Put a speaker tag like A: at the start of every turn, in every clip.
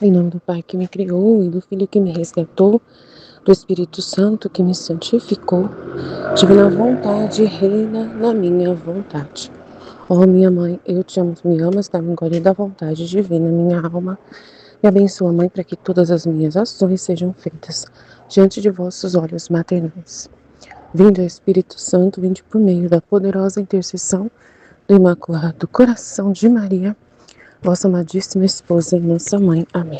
A: Em nome do Pai que me criou e do Filho que me resgatou, do Espírito Santo que me santificou, divina vontade reina na minha vontade. Ó minha mãe, eu te amo, me amas, dá-me glória da vontade divina, minha alma. Me abençoa, mãe, para que todas as minhas ações sejam feitas diante de vossos olhos maternais. Vinde, Espírito Santo, vinde por meio da poderosa intercessão do Imaculado Coração de Maria, vossa amadíssima esposa e nossa mãe. Amém.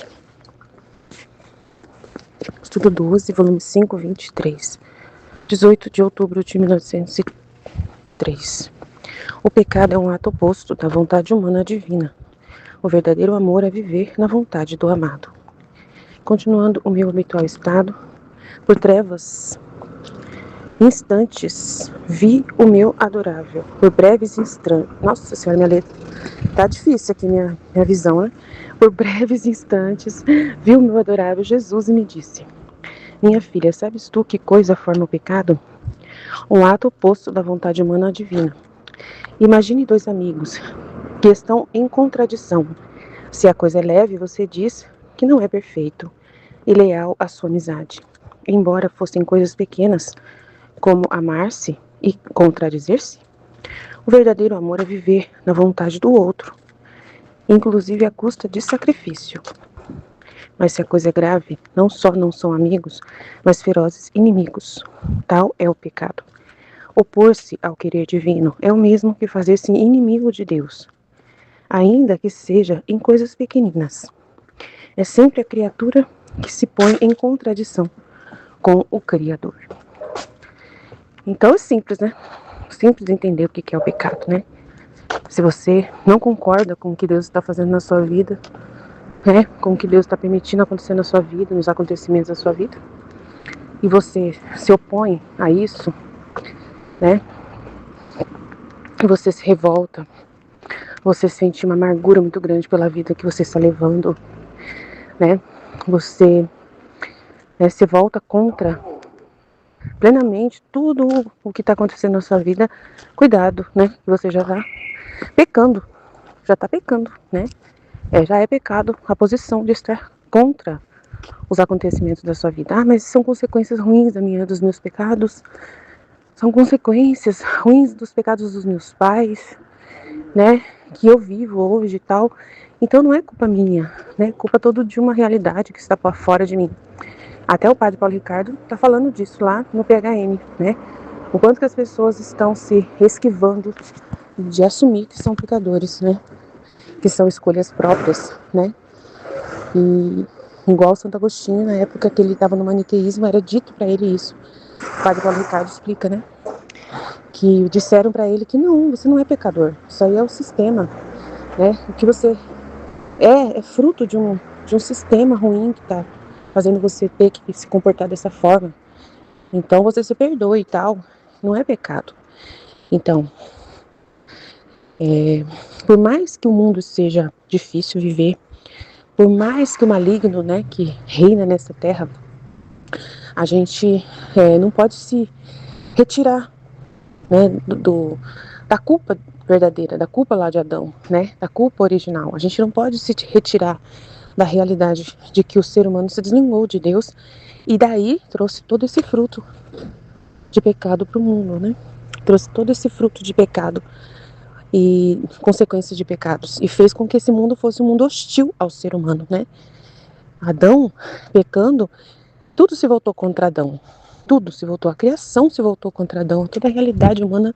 A: Estudo 12, volume 5, 23. 18 de outubro de 1903. O pecado é um ato oposto da vontade humana divina. O verdadeiro amor é viver na vontade do amado. Continuando o meu habitual estado, por trevas instantes vi o meu adorável. Por breves instantes. Nossa Senhora, minha letra. Tá difícil aqui minha visão, né? Por breves instantes vi o meu adorável Jesus e me disse: minha filha, sabes tu que coisa forma o pecado? Um ato oposto da vontade humana divina. Imagine dois amigos que estão em contradição. Se a coisa é leve, você diz que não é perfeito e leal à sua amizade. Embora fossem coisas pequenas, como amar-se e contradizer-se, o verdadeiro amor é viver na vontade do outro, inclusive à custa de sacrifício. Mas se a coisa é grave, não só não são amigos, mas ferozes inimigos. Tal é o pecado. Opor-se ao querer divino é o mesmo que fazer-se inimigo de Deus, ainda que seja em coisas pequeninas. É sempre a criatura que se põe em contradição com o Criador. Então é simples, né? Simples entender o que é o pecado, né? Se você não concorda com o que Deus está fazendo na sua vida, né? Com o que Deus está permitindo acontecer na sua vida, nos acontecimentos da sua vida, e você se opõe a isso, né? E você se revolta, você sente uma amargura muito grande pela vida que você está levando, né? Você se volta contra plenamente tudo o que está acontecendo na sua vida. Cuidado, né? Você já está pecando, né? Já é pecado a posição de estar contra os acontecimentos da sua vida. Ah, mas são consequências ruins dos meus pecados, são consequências ruins dos pecados dos meus pais, né? Que eu vivo hoje e tal. Então não é culpa minha, né? É culpa toda de uma realidade que está por fora de mim. Até o padre Paulo Ricardo está falando disso lá no PHM, né? O quanto que as pessoas estão se esquivando de assumir que são pecadores, né? Que são escolhas próprias, né? E igual Santo Agostinho, na época que ele estava no maniqueísmo, era dito para ele isso. O padre Paulo Ricardo explica, né? Que disseram para ele que não, você não é pecador. Isso aí é o sistema, né? O que você é fruto de um sistema ruim que está fazendo você ter que se comportar dessa forma. Então você se perdoe e tal. Não é pecado. Então, por mais que o mundo seja difícil viver, por mais que o maligno, né, que reina nessa terra, a gente não pode se retirar, né, da culpa verdadeira, da culpa lá de Adão, né, da culpa original. A gente não pode se retirar da realidade de que o ser humano se desligou de Deus e daí trouxe todo esse fruto de pecado para o mundo, né? Trouxe todo esse fruto de pecado e consequências de pecados e fez com que esse mundo fosse um mundo hostil ao ser humano, né? Adão pecando, tudo se voltou contra Adão. Tudo se voltou, a criação se voltou contra Adão, toda a realidade humana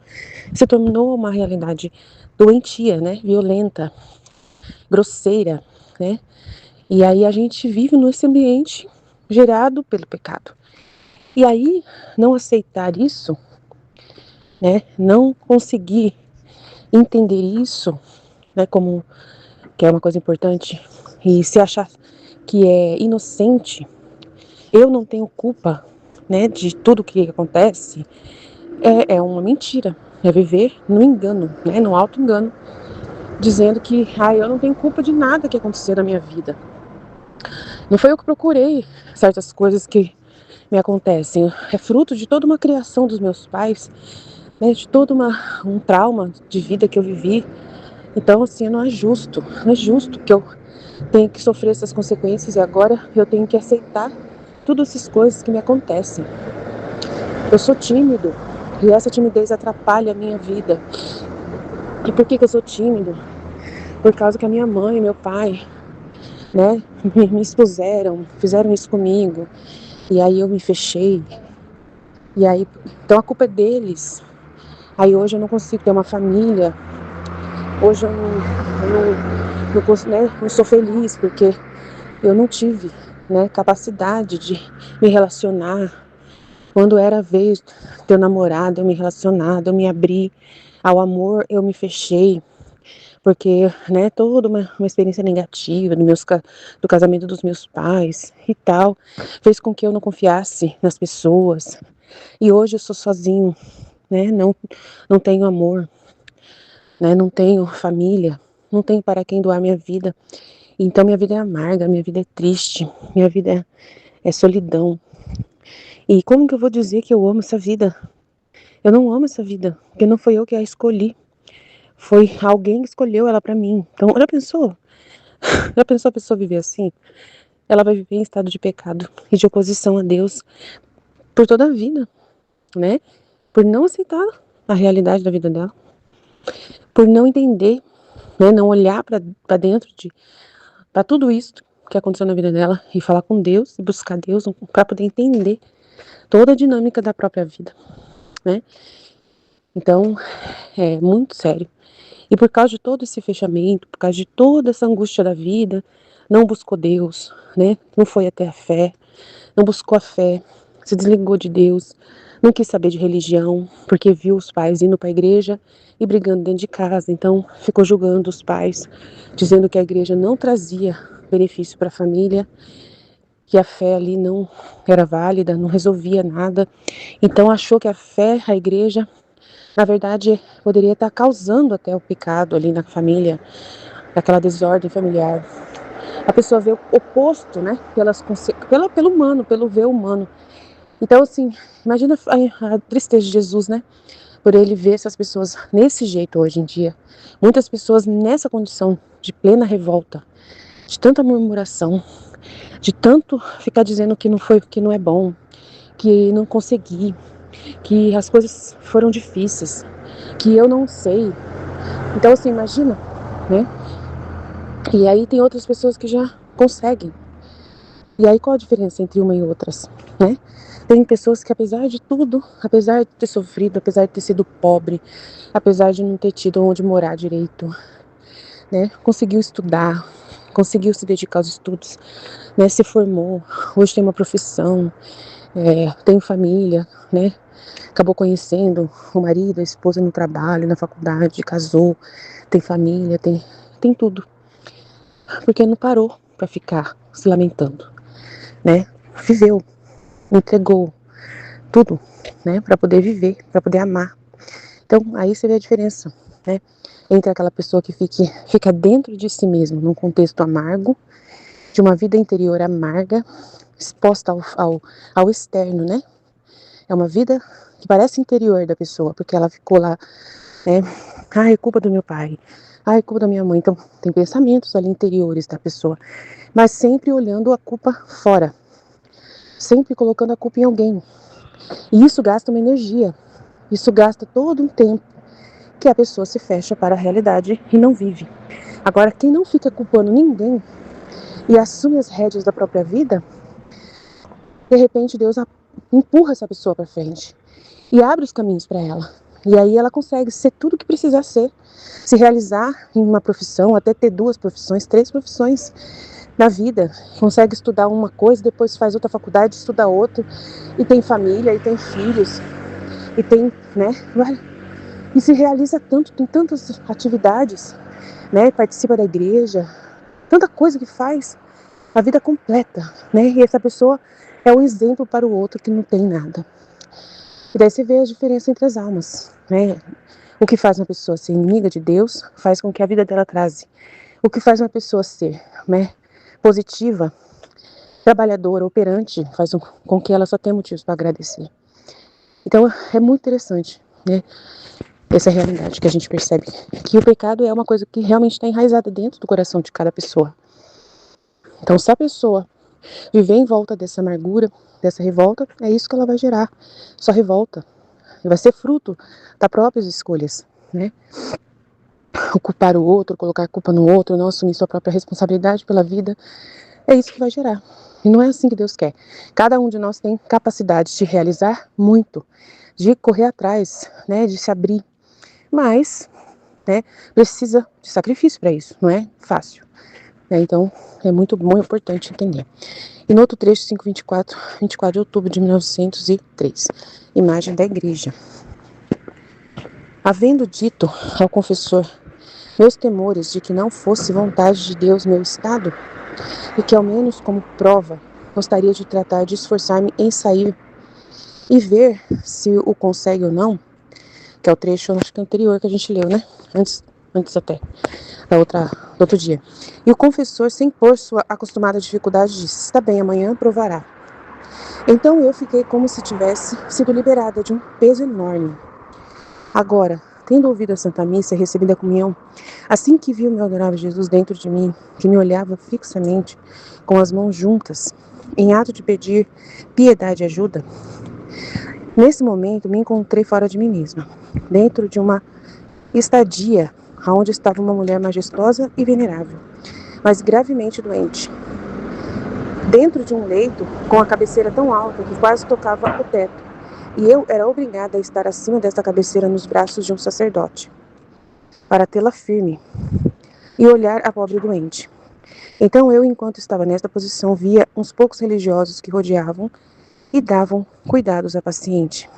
A: se tornou uma realidade doentia, né? Violenta, grosseira, né? E aí a gente vive nesse ambiente gerado pelo pecado. E aí, não aceitar isso, né? Não conseguir entender isso, né? Como que é uma coisa importante, e se achar que é inocente, eu não tenho culpa, né? De tudo que acontece, é uma mentira. É viver no engano, né? No auto-engano, dizendo que eu não tenho culpa de nada que aconteceu na minha vida. Não foi eu que procurei certas coisas que me acontecem. É fruto de toda uma criação dos meus pais, né, de todo um trauma de vida que eu vivi. Então, assim, não é justo. Não é justo que eu tenha que sofrer essas consequências e agora eu tenho que aceitar todas essas coisas que me acontecem. Eu sou tímido e essa timidez atrapalha a minha vida. E por que eu sou tímido? Por causa que a minha mãe e meu pai, né, me expuseram, fizeram isso comigo. E aí eu me fechei. E aí, então a culpa é deles. Aí hoje eu não consigo ter uma família. Hoje não sou feliz porque eu não tive, né, capacidade de me relacionar. Quando era a vez de ter namorado, eu me relacionava, eu me abri ao amor, eu me fechei. Porque, né, toda uma experiência negativa do casamento dos meus pais e tal, fez com que eu não confiasse nas pessoas. E hoje eu sou sozinho, né, não tenho amor, né, não tenho família, não tenho para quem doar minha vida. Então minha vida é amarga, minha vida é triste, minha vida é solidão. E como que eu vou dizer que eu amo essa vida? Eu não amo essa vida, porque não foi eu que a escolhi. Foi alguém que escolheu ela pra mim. Então, já pensou? Já pensou a pessoa viver assim? Ela vai viver em estado de pecado e de oposição a Deus por toda a vida, né? Por não aceitar a realidade da vida dela, por não entender, né? Não olhar pra dentro para tudo isso que aconteceu na vida dela e falar com Deus e buscar Deus para poder entender toda a dinâmica da própria vida, né? Então, é muito sério. E por causa de todo esse fechamento, por causa de toda essa angústia da vida, não buscou Deus, né? Não foi até a fé, não buscou a fé, se desligou de Deus, não quis saber de religião, porque viu os pais indo para a igreja e brigando dentro de casa, então ficou julgando os pais, dizendo que a igreja não trazia benefício para a família, que a fé ali não era válida, não resolvia nada. Então achou que a fé, a igreja, na verdade, poderia estar causando até o pecado ali na família, aquela desordem familiar. A pessoa vê o oposto, né? Pelo humano, pelo ver humano. Então, assim, imagina a tristeza de Jesus, né? Por ele ver essas pessoas nesse jeito hoje em dia. Muitas pessoas nessa condição de plena revolta, de tanta murmuração, de tanto ficar dizendo que não foi, que não é bom, que não consegui, que as coisas foram difíceis, que eu não sei. Então, assim, imagina, né? E aí tem outras pessoas que já conseguem. E aí qual a diferença entre uma e outras, né? Tem pessoas que apesar de tudo, apesar de ter sofrido, apesar de ter sido pobre, apesar de não ter tido onde morar direito, né? Conseguiu estudar, conseguiu se dedicar aos estudos, né? Se formou, hoje tem uma profissão, tem família, né? Acabou conhecendo o marido, a esposa no trabalho, na faculdade, casou, tem família, tem tudo. Porque não parou para ficar se lamentando, né? Viveu, entregou tudo, né? Para poder viver, para poder amar. Então, aí você vê a diferença, né? Entre aquela pessoa que fica dentro de si mesma, num contexto amargo, de uma vida interior amarga, exposta ao externo, né? É uma vida que parece interior da pessoa, porque ela ficou lá, né? Ah, é culpa do meu pai. Ah, é culpa da minha mãe. Então, tem pensamentos ali interiores da pessoa, mas sempre olhando a culpa fora, sempre colocando a culpa em alguém. E isso gasta uma energia, isso gasta todo um tempo que a pessoa se fecha para a realidade e não vive. Agora, quem não fica culpando ninguém e assume as rédeas da própria vida, de repente Deus empurra essa pessoa para frente e abre os caminhos para ela. E aí ela consegue ser tudo o que precisar ser, se realizar em uma profissão, até ter 2 profissões, 3 profissões na vida. Consegue estudar uma coisa, depois faz outra faculdade, estuda outra, e tem família, e tem filhos, e tem, né? E se realiza tanto, tem tantas atividades, né? Participa da igreja, tanta coisa que faz, a vida completa, né? E essa pessoa é um exemplo para o outro que não tem nada. E daí você vê a diferença entre as almas, né? O que faz uma pessoa ser inimiga de Deus faz com que a vida dela traze. O que faz uma pessoa ser, né, positiva, trabalhadora, operante, faz com que ela só tenha motivos para agradecer. Então é muito interessante, né? Essa é a realidade que a gente percebe. Que o pecado é uma coisa que realmente está enraizada dentro do coração de cada pessoa. Então, se a pessoa viver em volta dessa amargura, dessa revolta, é isso que ela vai gerar. Só revolta. E vai ser fruto das próprias escolhas, né? O culpar o outro, colocar a culpa no outro, não assumir sua própria responsabilidade pela vida, é isso que vai gerar. E não é assim que Deus quer. Cada um de nós tem capacidade de realizar muito, de correr atrás, né, de se abrir. Mas, né, precisa de sacrifício para isso, não é fácil. Então, é muito bom e importante entender. E no outro trecho, 24 de outubro de 1903, imagem da igreja. Havendo dito ao confessor meus temores de que não fosse vontade de Deus meu estado, e que ao menos como prova gostaria de tratar de esforçar-me em sair e ver se o consegue ou não, que é o trecho, acho que anterior que a gente leu, né? Antes até, do outro dia. E o confessor, sem pôr sua acostumada dificuldade, disse: está bem, amanhã provará. Então eu fiquei como se tivesse sido liberada de um peso enorme. Agora, tendo ouvido a Santa Missa e recebido a comunhão, assim que vi o meu adorável Jesus dentro de mim, que me olhava fixamente, com as mãos juntas, em ato de pedir piedade e ajuda, nesse momento me encontrei fora de mim mesma, dentro de uma estadia, onde estava uma mulher majestosa e venerável, mas gravemente doente, dentro de um leito com a cabeceira tão alta que quase tocava o teto, e eu era obrigada a estar acima desta cabeceira nos braços de um sacerdote, para tê-la firme e olhar a pobre doente. Então eu, enquanto estava nesta posição, via uns poucos religiosos que rodeavam e davam cuidados à paciente.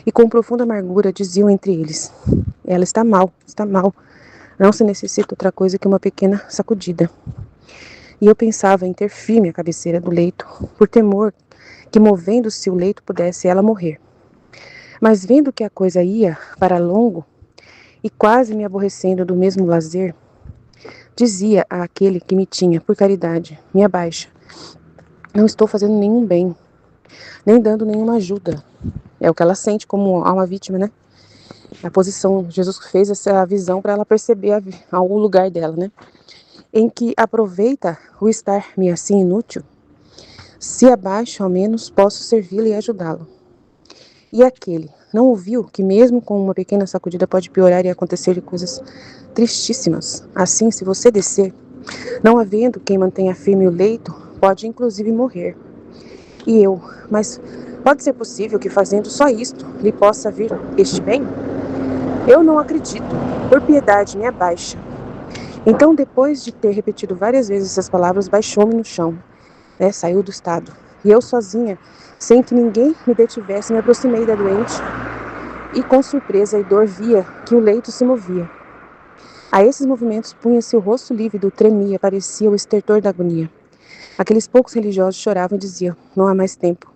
A: E com profunda amargura diziam entre eles: ela está mal, não se necessita outra coisa que uma pequena sacudida. E eu pensava em ter firme a cabeceira do leito, por temor que, movendo-se o leito, pudesse ela morrer. Mas vendo que a coisa ia para longo, e quase me aborrecendo do mesmo lazer, dizia àquele que me tinha, por caridade, me abaixa. Não estou fazendo nenhum bem, nem dando nenhuma ajuda. É o que ela sente como alma vítima, né? A posição, Jesus fez essa visão para ela perceber o lugar dela, né? Em que aproveita o estar-me assim inútil, se abaixo ao menos posso servi-lo e ajudá-lo. E aquele não ouviu que mesmo com uma pequena sacudida pode piorar e acontecer coisas tristíssimas. Assim, se você descer, não havendo quem mantenha firme o leito, pode inclusive morrer. E eu, mas pode ser possível que fazendo só isto lhe possa vir este bem? Eu não acredito. Por piedade, me abaixa. Então, depois de ter repetido várias vezes essas palavras, baixou-me no chão, né, saiu do estado. E eu sozinha, sem que ninguém me detivesse, me aproximei da doente e com surpresa e dor via que o leito se movia. A esses movimentos punha-se o rosto lívido, tremia, parecia o estertor da agonia. Aqueles poucos religiosos choravam e diziam: não há mais tempo,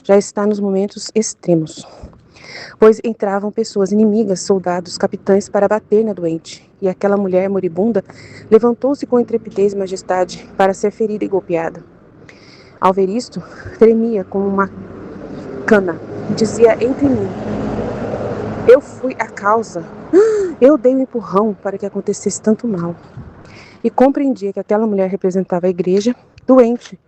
A: já está nos momentos extremos. Pois entravam pessoas inimigas, soldados, capitães, para bater na doente. E aquela mulher moribunda levantou-se com intrepidez e majestade para ser ferida e golpeada. Ao ver isto, tremia como uma cana e dizia entre mim: eu fui a causa, eu dei um empurrão para que acontecesse tanto mal. E compreendia que aquela mulher representava a igreja doente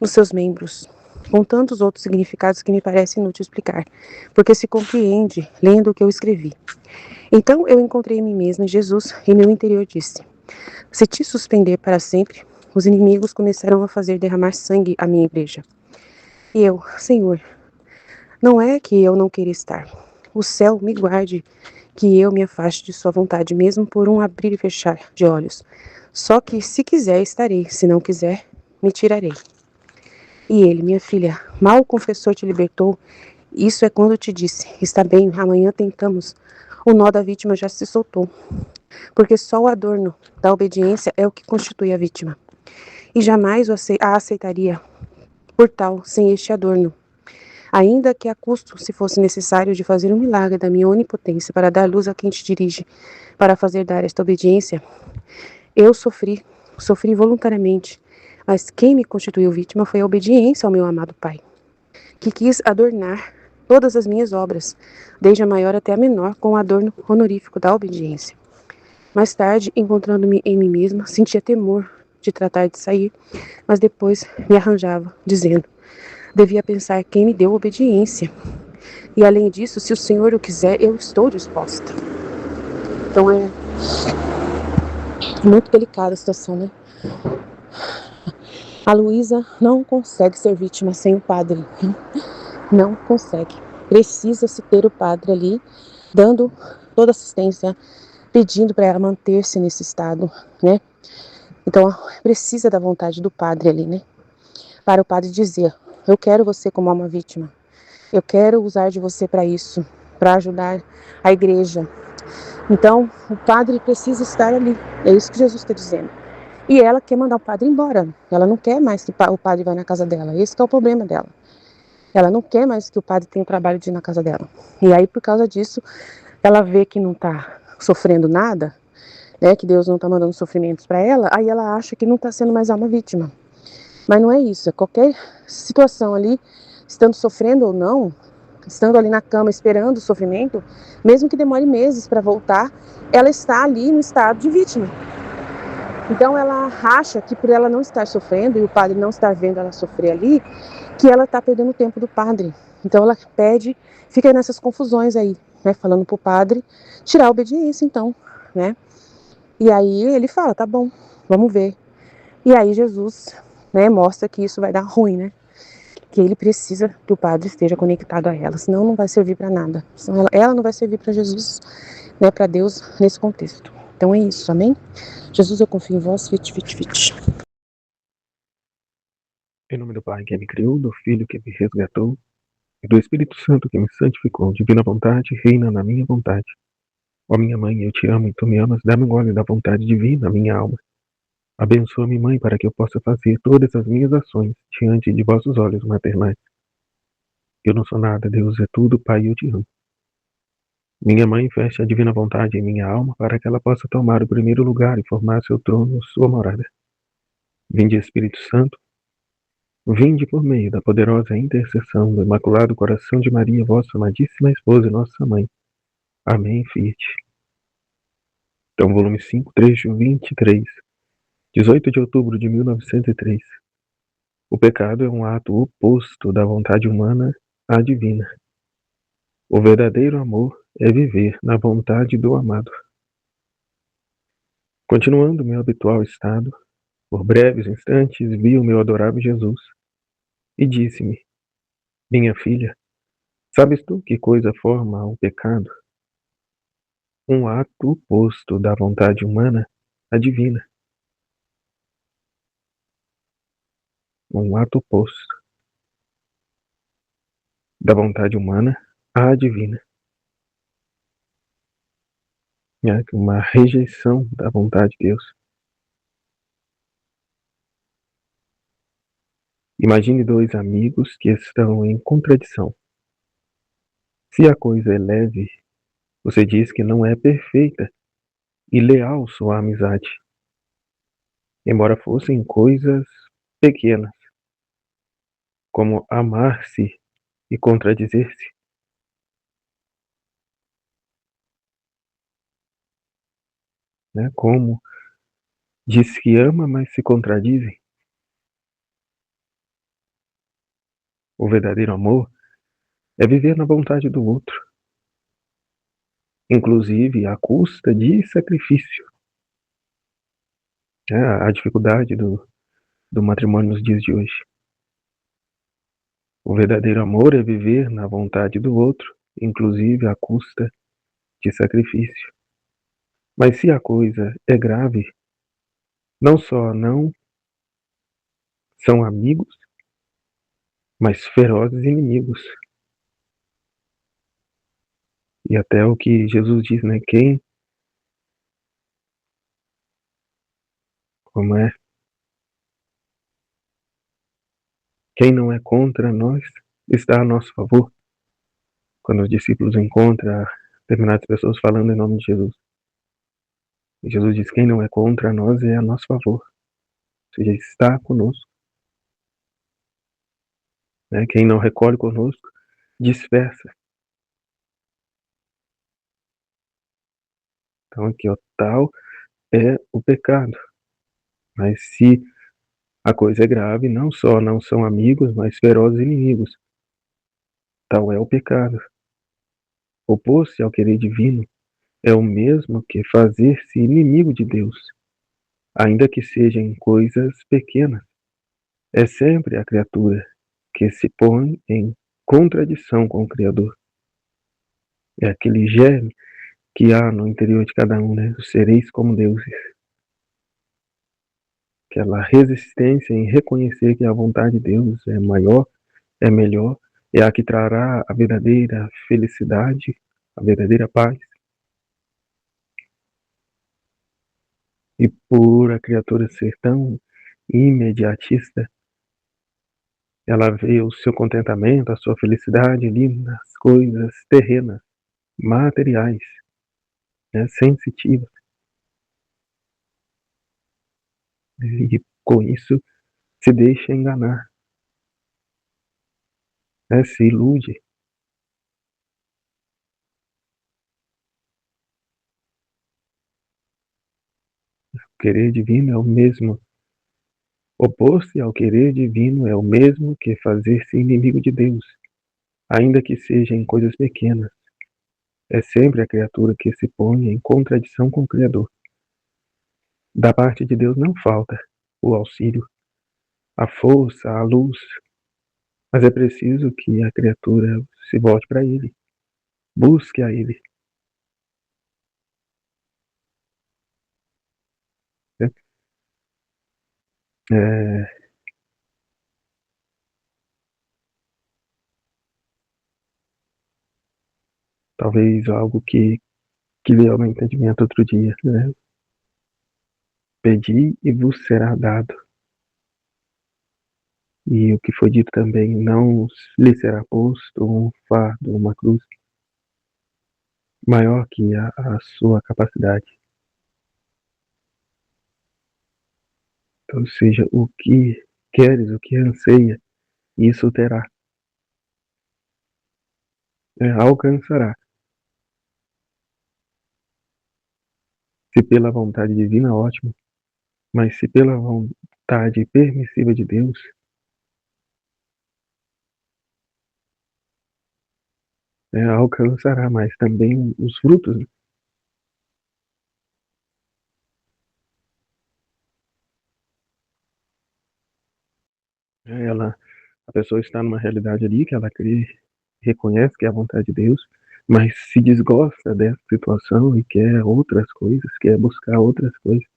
A: nos seus membros, com tantos outros significados que me parece inútil explicar, porque se compreende lendo o que eu escrevi. Então eu encontrei em mim mesma Jesus e meu interior disse: se te suspender para sempre, os inimigos começarão a fazer derramar sangue à minha igreja. E eu: Senhor, não é que eu não queira estar. O céu me guarde que eu me afaste de sua vontade, mesmo por um abrir e fechar de olhos. Só que se quiser estarei, se não quiser, me tirarei. E ele: minha filha, mal o confessor te libertou, isso é quando te disse: está bem, amanhã tentamos. O nó da vítima já se soltou, porque só o adorno da obediência é o que constitui a vítima. E jamais a aceitaria por tal, sem este adorno. Ainda que a custo, se fosse necessário, de fazer um milagre da minha onipotência para dar luz a quem te dirige, para fazer dar esta obediência, eu sofri voluntariamente, mas quem me constituiu vítima foi a obediência ao meu amado Pai, que quis adornar todas as minhas obras, desde a maior até a menor, com o adorno honorífico da obediência. Mais tarde, encontrando-me em mim mesma, sentia temor de tratar de sair, mas depois me arranjava, dizendo: devia pensar quem me deu obediência. E além disso, se o Senhor o quiser, eu estou disposta. Então é muito delicada a situação, né? A Luísa não consegue ser vítima sem o padre. Não consegue. Precisa-se ter o padre ali, dando toda assistência, pedindo para ela manter-se nesse estado, né? Então, precisa da vontade do padre ali, né? Para o padre dizer: eu quero você como uma vítima. Eu quero usar de você para isso, para ajudar a igreja. Então, o padre precisa estar ali. É isso que Jesus está dizendo. E ela quer mandar o padre embora. Ela não quer mais que o padre vá na casa dela. Esse que é o problema dela. Ela não quer mais que o padre tenha o trabalho de ir na casa dela. E aí, por causa disso, ela vê que não está sofrendo nada, né, que Deus não está mandando sofrimentos para ela, aí ela acha que não está sendo mais uma vítima. Mas não é isso. É qualquer situação ali, estando sofrendo ou não, estando ali na cama esperando o sofrimento, mesmo que demore meses para voltar, ela está ali no estado de vítima. Então ela acha que por ela não estar sofrendo e o padre não estar vendo ela sofrer ali, que ela está perdendo o tempo do padre. Então ela pede, fica nessas confusões aí, né, falando pro padre tirar a obediência então, né? E aí ele fala: tá bom, vamos ver. E aí Jesus, né, mostra que isso vai dar ruim, né? Que ele precisa que o padre esteja conectado a ela, senão não vai servir para nada. Senão ela não vai servir para Jesus, né, para Deus nesse contexto. Então é isso, amém? Jesus, eu confio em vós, fit, fit, fit.
B: Em nome do Pai que me criou, do Filho que me resgatou, e do Espírito Santo que me santificou, divina vontade, reina na minha vontade. Ó minha mãe, eu te amo e tu me amas, dá-me um gole da vontade divina, minha alma. Abençoa-me, mãe, para que eu possa fazer todas as minhas ações diante de vossos olhos maternais. Eu não sou nada, Deus é tudo, Pai, eu te amo. Minha mãe, feche a divina vontade em minha alma para que ela possa tomar o primeiro lugar e formar seu trono, sua morada. Vinde, Espírito Santo, vinde por meio da poderosa intercessão do Imaculado Coração de Maria, vossa amadíssima esposa e nossa mãe. Amém, Fiat. Então, volume 5, trecho 23, 18 de outubro de 1903. O pecado é um ato oposto da vontade humana à divina. O verdadeiro amor é viver na vontade do amado. Continuando meu habitual estado, por breves instantes vi o meu adorável Jesus e disse-me: minha filha, sabes tu que coisa forma o pecado? Um ato oposto da vontade humana à divina. Um ato oposto da vontade humana à divina. Uma rejeição da vontade de Deus. Imagine dois amigos que estão em contradição. Se a coisa é leve, você diz que não é perfeita e leal sua amizade, embora fossem coisas pequenas, como amar-se e contradizer-se. Né? Como diz que ama, mas se contradizem. O verdadeiro amor é viver na vontade do outro, inclusive à custa de sacrifício. A dificuldade do matrimônio nos dias de hoje. O verdadeiro amor é viver na vontade do outro, inclusive à custa de sacrifício. Mas se a coisa é grave, não só não são amigos, mas ferozes inimigos. E até o que Jesus diz, né? Como é? Quem não é contra nós está a nosso favor. Quando os discípulos encontram determinadas pessoas falando em nome de Jesus. E Jesus diz: quem não é contra nós é a nosso favor. Ou seja, está conosco. Né? Quem não recolhe conosco dispersa. Então aqui, ó, tal é o pecado. Mas se a coisa é grave, não só não são amigos, mas ferozes inimigos. Tal é o pecado. Opor-se ao querer divino é o mesmo que fazer-se inimigo de Deus, ainda que sejam coisas pequenas. É sempre a criatura que se põe em contradição com o Criador. É aquele germe que há no interior de cada um, né? Sereis como deuses. Aquela resistência em reconhecer que a vontade de Deus é maior, é melhor, é a que trará a verdadeira felicidade, a verdadeira paz. E por a criatura ser tão imediatista, ela vê o seu contentamento, a sua felicidade ali nas coisas terrenas, materiais, né, sensitivas. E com isso se deixa enganar, né, se ilude. O querer divino é o mesmo. Opor-se ao querer divino é o mesmo que fazer-se inimigo de Deus, ainda que seja em coisas pequenas. É sempre a criatura que se põe em contradição com o Criador. Da parte de Deus não falta o auxílio, a força, a luz, mas é preciso que a criatura se volte para Ele, busque a Ele. Né? É, talvez algo que veio ao meu entendimento outro dia, né? Pedi e vos será dado. E o que foi dito também, não lhe será posto um fardo, uma cruz maior que a sua capacidade. Então, seja o que queres, o que anseia, isso terá, alcançará. Se pela vontade divina, ótimo, mas se pela vontade permissiva de Deus, alcançará, mas também os frutos. Né? Ela, a pessoa está numa realidade ali que ela crê, reconhece que é a vontade de Deus, mas se desgosta dessa situação e quer outras coisas, quer buscar outras coisas.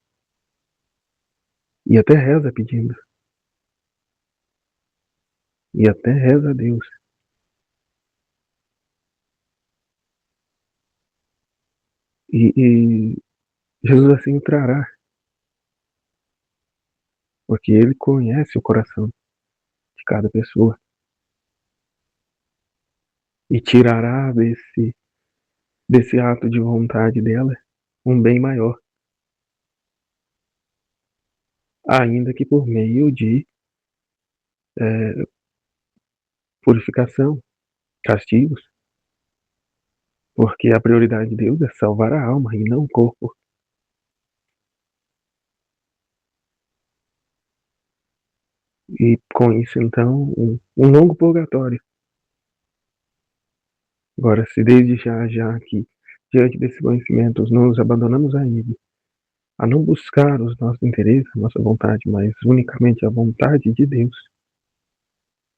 B: E até reza pedindo. E até reza a Deus. E Jesus assim o trará, porque ele conhece o coração de cada pessoa e tirará desse ato de vontade dela um bem maior, ainda que por meio de purificação, castigos, porque a prioridade de Deus é salvar a alma e não o corpo. E com isso, então, um longo purgatório. Agora, se desde já que, diante desse conhecimento, nos abandonamos a Ele, a não buscar os nossos interesses, a nossa vontade, mas unicamente a vontade de Deus,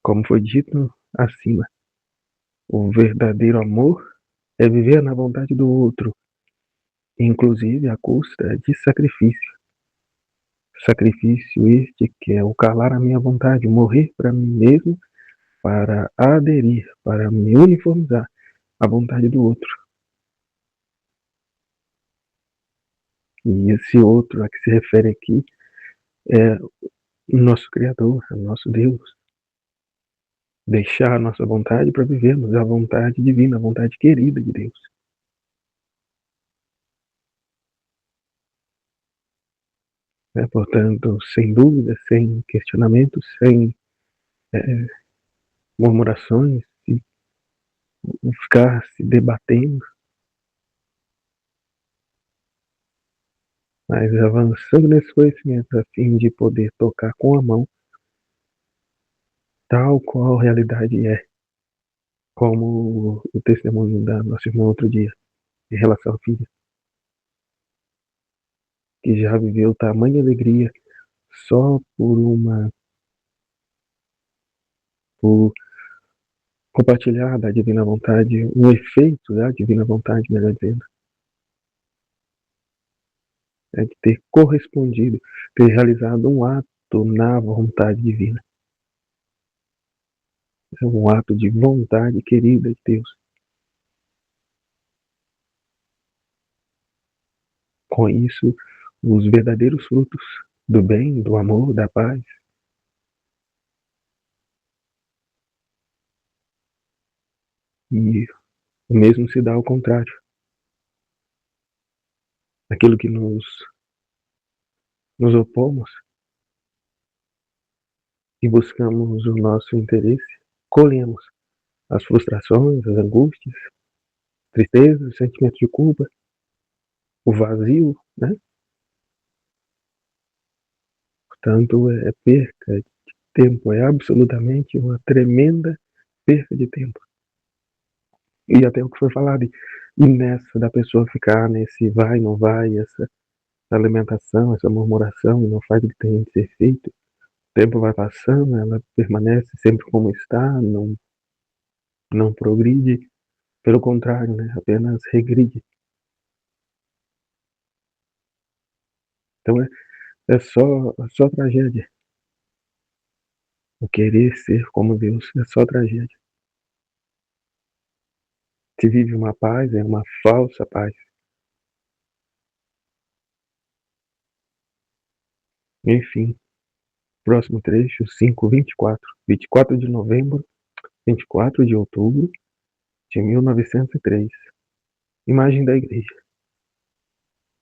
B: como foi dito acima, o verdadeiro amor é viver na vontade do outro, inclusive à custa de sacrifício. Sacrifício este que é o calar a minha vontade, morrer para mim mesmo, para aderir, para me uniformizar à vontade do outro. E esse outro a que se refere aqui é o nosso Criador, é o nosso Deus. Deixar a nossa vontade para vivermos a vontade divina, a vontade querida de Deus. Portanto, sem dúvida, sem questionamentos, sem murmurações, ficar se debatendo, mas avançando nesse conhecimento a fim de poder tocar com a mão tal qual a realidade é, como o testemunho da nossa irmã outro dia, em relação à filha, que já viveu tamanha alegria só por compartilhar da divina vontade, um efeito da divina vontade, melhor dizendo, é de ter correspondido, ter realizado um ato na vontade divina. É um ato de vontade querida de Deus. Com isso, os verdadeiros frutos do bem, do amor, da paz, e o mesmo se dá ao contrário. Aquilo que nos opomos e buscamos o nosso interesse, colhemos as frustrações, as angústias, tristezas, sentimentos de culpa, o vazio, né? Portanto, é perca de tempo, é absolutamente uma tremenda perca de tempo. E até o que foi falado, e nessa da pessoa ficar nesse vai, não vai, essa alimentação, essa murmuração, e não faz o que tem de ser feito, o tempo vai passando, ela permanece sempre como está, não progride, pelo contrário, né, apenas regride. Então é só tragédia. O querer ser como Deus é só tragédia. Se vive uma paz, é uma falsa paz. Enfim, próximo trecho, 5:24. 24 de novembro, 24 de outubro de 1903. Imagem da igreja.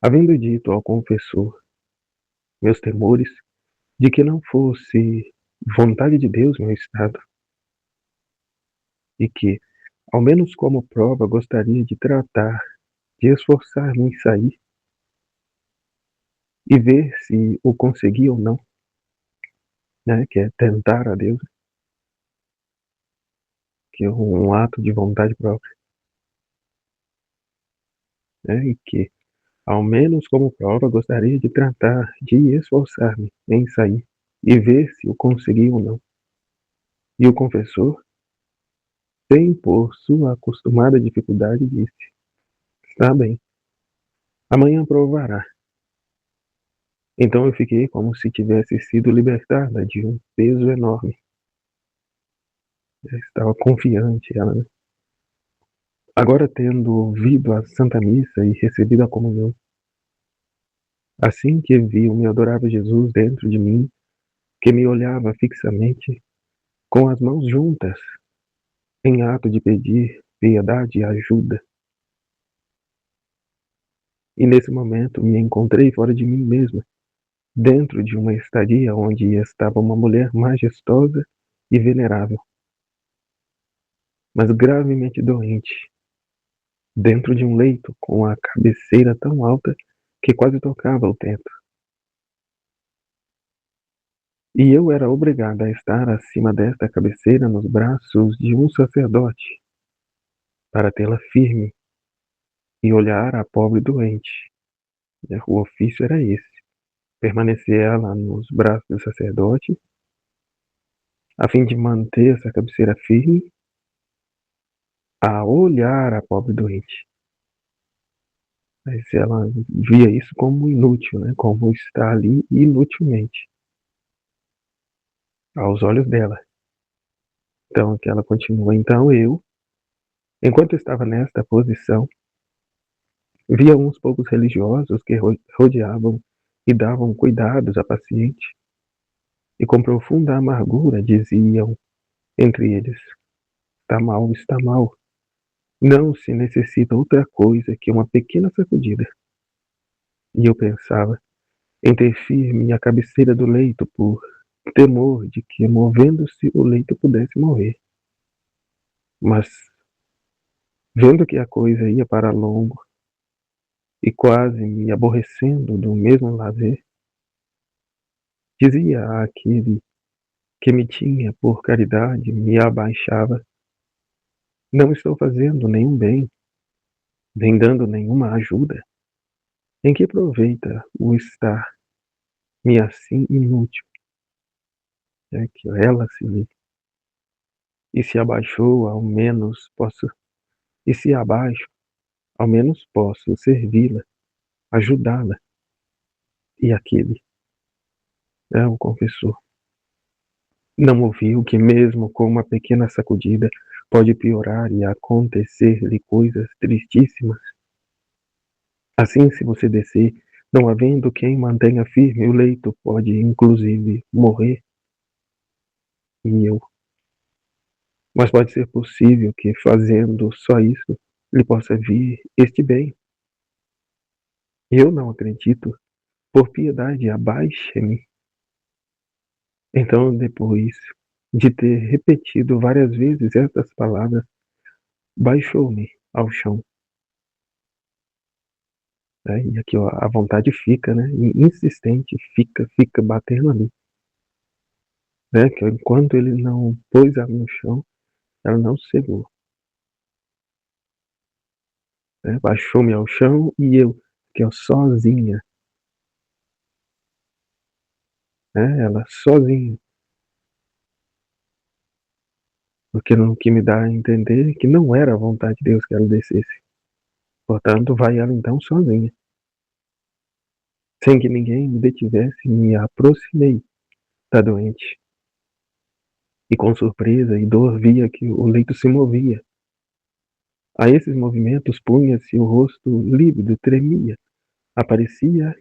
B: Havendo dito ao confessor meus temores de que não fosse vontade de Deus meu estado, e que, ao menos como prova, gostaria de tratar, de esforçar-me em sair e ver se o conseguia ou não, né, que é tentar a Deus, que é um ato de vontade própria, né, e que, ao menos como prova, gostaria de tratar, de esforçar-me em sair e ver se o conseguia ou não. E o confessor, sem por sua acostumada dificuldade, disse: está bem, amanhã provará. Então eu fiquei como se tivesse sido libertada de um peso enorme. Eu estava confiante, ela, né? Agora, tendo ouvido a Santa Missa e recebido a comunhão, assim que vi o meu adorável Jesus dentro de mim, que me olhava fixamente, com as mãos juntas, em ato de pedir piedade e ajuda. E nesse momento me encontrei fora de mim mesma, dentro de uma estadia onde estava uma mulher majestosa e venerável, mas gravemente doente, dentro de um leito com a cabeceira tão alta que quase tocava o teto. E eu era obrigada a estar acima desta cabeceira nos braços de um sacerdote, para tê-la firme e olhar a pobre doente. O ofício era esse: permanecer ela nos braços do sacerdote, a fim de manter essa cabeceira firme, a olhar a pobre doente. Mas ela via isso como inútil, né? Como estar ali inutilmente, aos olhos dela. Então, que ela continua. Então eu, enquanto estava nesta posição, via uns poucos religiosos que rodeavam e davam cuidados à paciente, e com profunda amargura diziam entre eles: está mal, está mal. Não se necessita outra coisa que uma pequena sacudida. E eu pensava em ter firme a cabeceira do leito por temor de que, movendo-se, o leito pudesse morrer. Mas Vendo que a coisa ia para longo e quase me aborrecendo do mesmo lazer, dizia àquele que me tinha por caridade me abaixava: não estou fazendo nenhum bem, nem dando nenhuma ajuda. Em que proveita o estar-me assim inútil? É que ela se vê e se abaixou, ao menos posso, e se abaixo, ao menos posso servi-la, ajudá-la. E aquele, o confessor, não ouviu que mesmo com uma pequena sacudida pode piorar e acontecer-lhe coisas tristíssimas. Assim, se você descer, não havendo quem mantenha firme o leito, pode inclusive morrer. E eu. Mas pode ser possível que, fazendo só isso, lhe possa vir este bem. Eu não acredito. Por piedade, abaixe-me. Então, depois de ter repetido várias vezes estas palavras, baixou-me ao chão. Né? E aqui ó, a vontade fica, né? Insistente, fica batendo ali. Né? Que enquanto ele não pôs ela no chão, ela não cegou. Né? Baixou-me ao chão e eu, que eu sozinha, né? Ela sozinha. Porque o que me dá a entender que não era a vontade de Deus que ela descesse. Portanto, vai ela então sozinha. Sem que ninguém me detivesse, me aproximei da doente. E com surpresa e dor via que o leito se movia. A esses movimentos punha-se o rosto lívido, tremia. Aparecia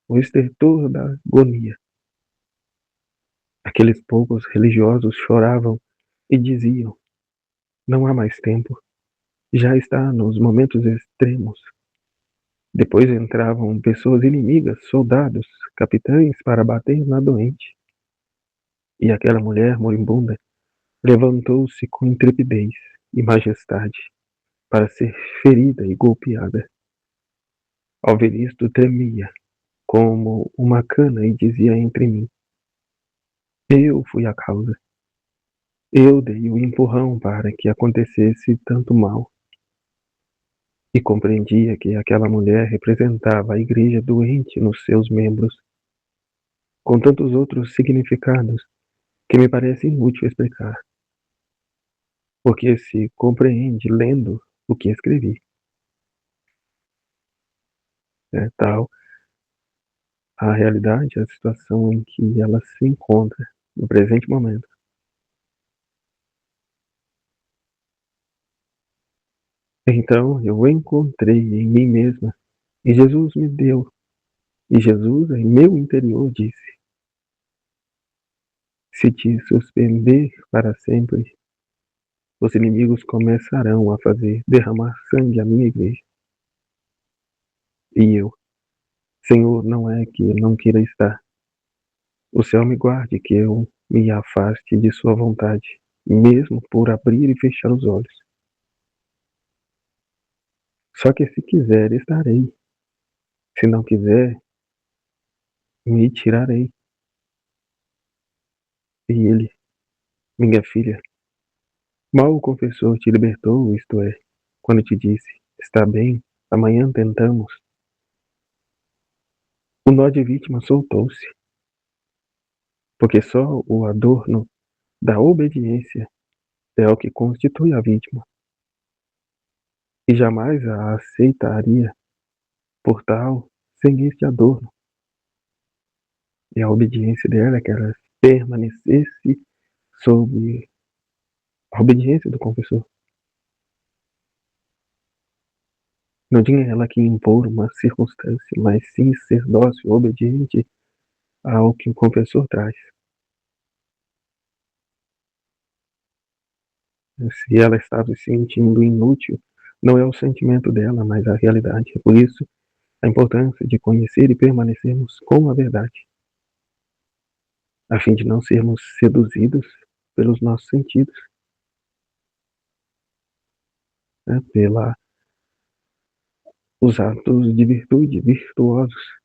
B: o estertor da agonia. Aqueles poucos religiosos choravam e diziam: não há mais tempo. Já está nos momentos extremos. Depois entravam pessoas inimigas, soldados, capitães, para bater na doente. E aquela mulher moribunda levantou-se com intrepidez e majestade para ser ferida e golpeada. Ao ver isto, tremia como uma cana e dizia entre mim: eu fui a causa. Eu dei o empurrão para que acontecesse tanto mal. E compreendia que aquela mulher representava a igreja doente nos seus membros, com tantos outros significados que me parece inútil explicar, porque se compreende lendo o que escrevi. É tal a realidade, a situação em que ela se encontra no presente momento. Então eu encontrei em mim mesma, e Jesus me deu, e Jesus em meu interior disse: se te suspender para sempre, os inimigos começarão a fazer derramar sangue à minha igreja. E eu, Senhor, não é que eu não queira estar. O céu me guarde que eu me afaste de sua vontade, mesmo por abrir e fechar os olhos. Só que se quiser, estarei. Se não quiser, me tirarei. E ele, minha filha, mal o confessor te libertou, isto é, quando te disse: está bem, amanhã tentamos. O nó de vítima soltou-se, porque só o adorno da obediência é o que constitui a vítima, e jamais a aceitaria por tal sem este adorno. E a obediência dela é que ela permanecesse sob a obediência do confessor. Não tinha ela que impor uma circunstância, mas sim ser dócil, obediente ao que o confessor traz. Se ela estava se sentindo inútil, não é o sentimento dela, mas a realidade. É por isso a importância de conhecer e permanecermos com a verdade, a fim de não sermos seduzidos pelos nossos sentidos, né, pela os atos de virtude virtuosos.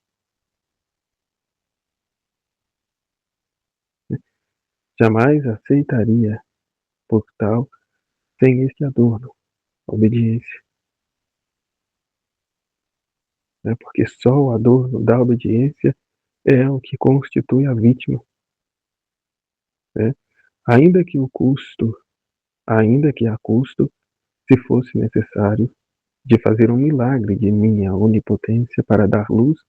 B: Jamais aceitaria por tal sem este adorno, a obediência. Né? Porque só o adorno da obediência é o que constitui a vítima. Né? Ainda que a custo, se fosse necessário, de fazer um milagre de minha onipotência para dar luz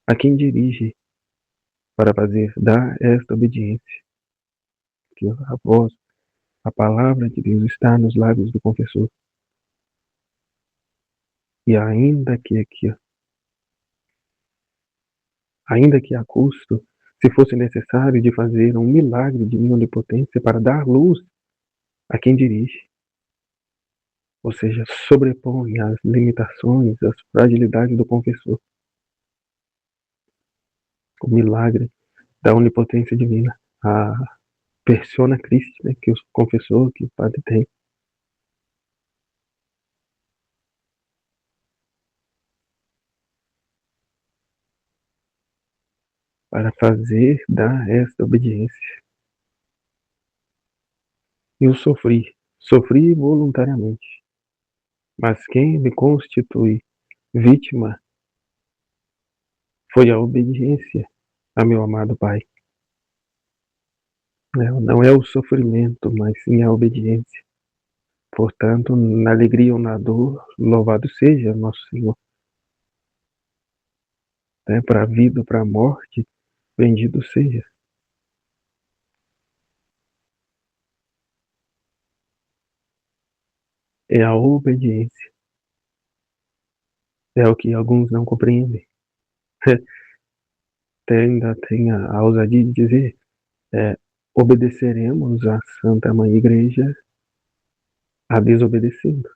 B: a quem dirige, para fazer dar esta obediência. Que a voz, a palavra de Deus está nos lábios do confessor. E ainda que a custo, se fosse necessário de fazer um milagre de minha onipotência para dar luz a quem dirige, ou seja, sobrepõe as limitações, as fragilidades do confessor. O milagre da onipotência divina, a persona Christi, né, que o confessor, que o padre tem. Para fazer dar esta obediência. Eu sofri voluntariamente, mas quem me constitui vítima foi a obediência a meu amado Pai. Não é o sofrimento, mas sim a obediência. Portanto, na alegria ou na dor, louvado seja nosso Senhor. Para a vida ou para a morte, bendito seja. É a obediência. É o que alguns não compreendem. Ainda tem a ousadia de dizer, obedeceremos à Santa Mãe Igreja a desobedecendo.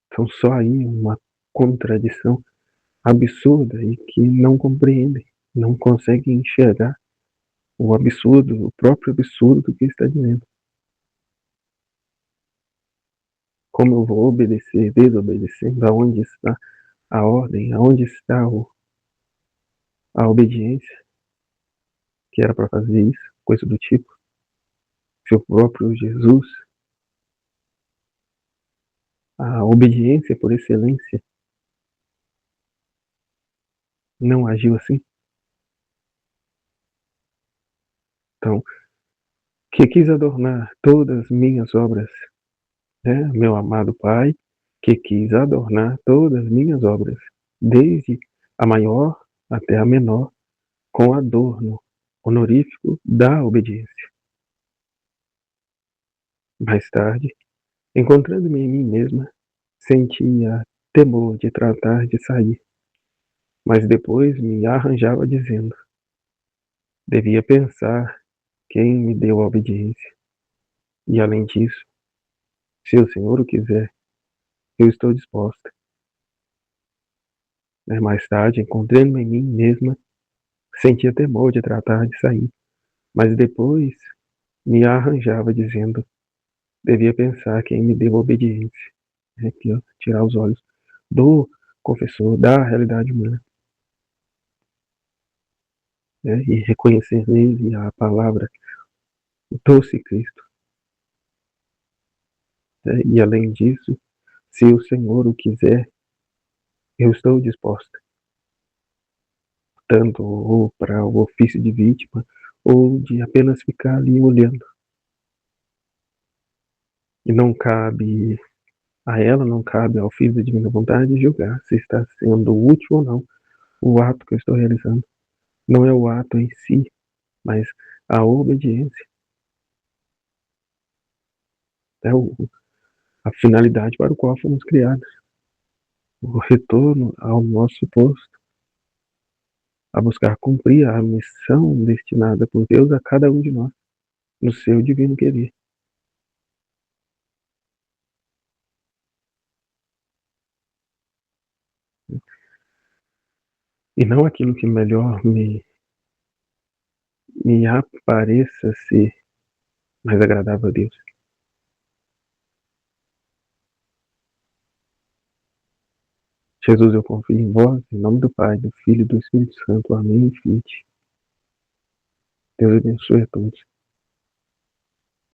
B: Então só aí uma contradição absurda e que não compreendem, não conseguem enxergar o absurdo, o próprio absurdo que está dizendo. Como eu vou obedecer desobedecendo? Aonde está a ordem? Aonde está a obediência? Que era para fazer isso, coisa do tipo. Se o próprio Jesus, a obediência por excelência, não agiu assim. Então, que quis adornar todas as minhas obras, né? Meu amado Pai, que quis adornar todas as minhas obras, desde a maior até a menor, com adorno honorífico da obediência. Mais tarde, encontrando-me em mim mesma, sentia temor de tratar de sair, mas depois me arranjava dizendo: devia pensar quem me deu a obediência. E além disso, se o Senhor o quiser, eu estou disposta. Mais tarde, encontrando-me em mim mesma, sentia temor de tratar de sair, mas depois me arranjava dizendo: devia pensar quem me deu a obediência. Aqui, ó, tirar os olhos do confessor, da realidade humana, e reconhecer nele a palavra, o doce Cristo. E além disso, se o Senhor o quiser, eu estou disposta, tanto ou para o ofício de vítima, ou de apenas ficar ali olhando. E não cabe a ela, não cabe ao Filho da Divina Vontade julgar se está sendo útil ou não o ato que eu estou realizando. Não é o ato em si, mas a obediência. É a finalidade para o qual fomos criados. O retorno ao nosso posto, a buscar cumprir a missão destinada por Deus a cada um de nós, no seu divino querer. E não aquilo que melhor me apareça ser mais agradável a Deus. Jesus, eu confio em vós, em nome do Pai, do Filho e do Espírito Santo. Amém. Fiat. Deus abençoe a todos.